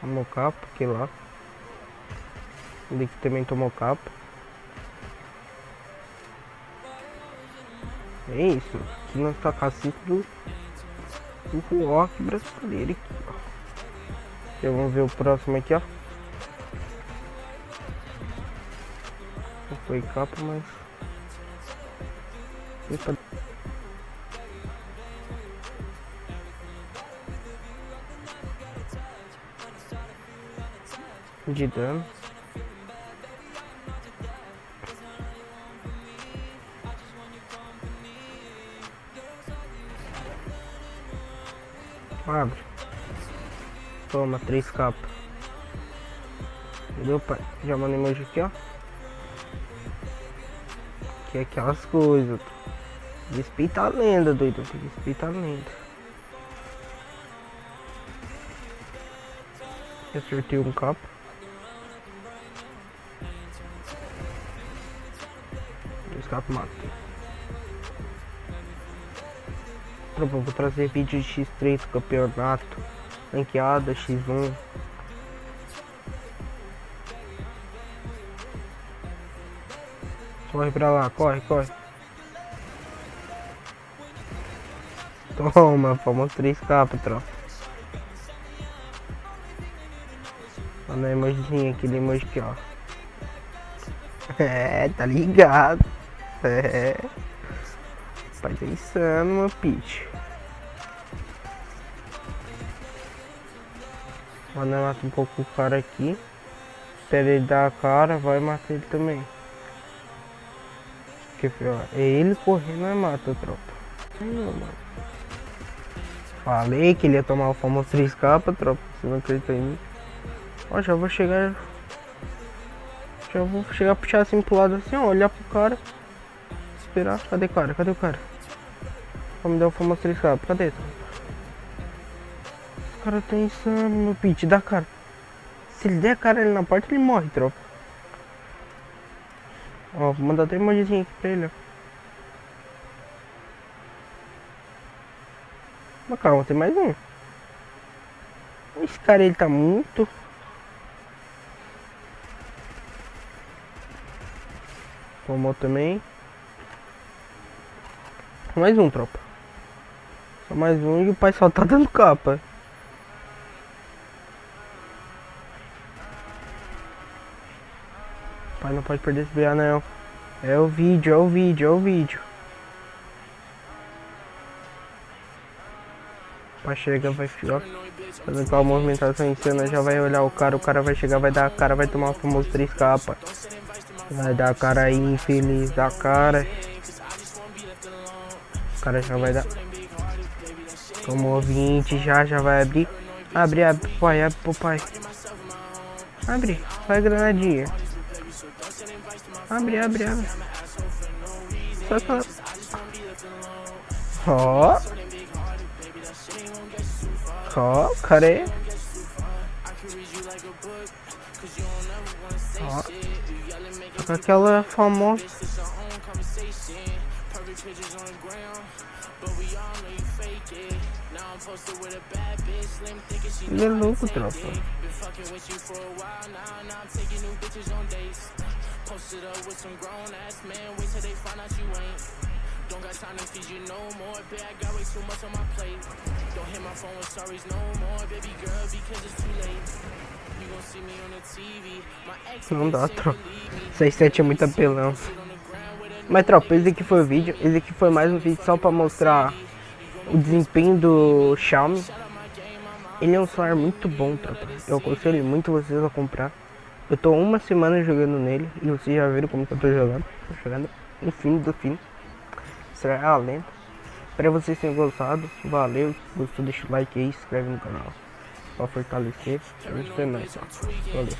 Tomou capa, aqui lá. Ele aqui também tomou capa. É isso. Aqui nós tá cacique do rock brasileiro aqui, ó. Então, vamos ver o próximo aqui, ó. Não foi capa, mas... de dano. Abre. Toma, 3 capas. Entendeu, pai? Já mandei emoji aqui, ó. Que é aquelas coisas. Respeita a lenda, doido. Respeita a lenda. Eu acertei um capa. Escape mata. Tropa, vou trazer vídeo de X3 campeonato, ranqueada, X1. Corre pra lá, corre, corre. Toma, fomos 3 capas, tropa. Olha o emojizinho, aquele emoji aqui, ó. É, tá ligado. É. Rapaz, é insano, meu pitch. Mano, mata um pouco o cara aqui. Espera ele dar a cara, vai matar ele também. Porque, ó, é ele correndo, nós mata, tropa. Não, mano. Falei que ele ia tomar o famoso 3 capas, tropa. Você não acredita em mim? Ó, já vou chegar. Já vou chegar a puxar assim pro lado assim, ó. Olhar pro cara. Esperar. Cadê o cara? Cadê o cara? Vou me dar o famoso 3 capas. Cadê? O cara tá insano, meu pitch. Dá cara. Se ele der a cara ali na porta, ele morre, tropa. Ó, vou mandar até emojizinho aqui pra ele, ó. Mas calma, tem mais um. Esse cara, ele tá muito... Tomou também. Mais um, tropa. Só mais um e o pai só tá dando capa. O pai não pode perder esse BA, não. É o vídeo, é o vídeo, é o vídeo. O pai chega, vai ficar fazendo aquela movimentação em cena, já vai olhar o cara vai chegar, vai dar a cara, vai tomar o famoso 3 capas. Vai dar a cara aí, infeliz, da cara. O cara já vai dar. Tomou 20, já vai abrir. Abre, pai, abre pro pai. Abre, vai granadinha. Abre. Só que... Ó, cara aí. Ó. Com aquela famosa. Ele é louco, tropa. Não dá, tropa. 6-7 é muito apelão. Mas, tropa, esse aqui foi o vídeo. Esse aqui foi mais um vídeo só pra mostrar o desempenho do Xiaomi. Ele é um celular muito bom, tropa. Eu aconselho muito vocês a comprar. Eu tô uma semana jogando nele e vocês já viram como que eu tô jogando. Tô jogando no fim do fim. Isso é a lenta. Espero vocês tenham gostado. Valeu. Se gostou, deixa o like aí, se inscreve no canal pra fortalecer. É mais, valeu.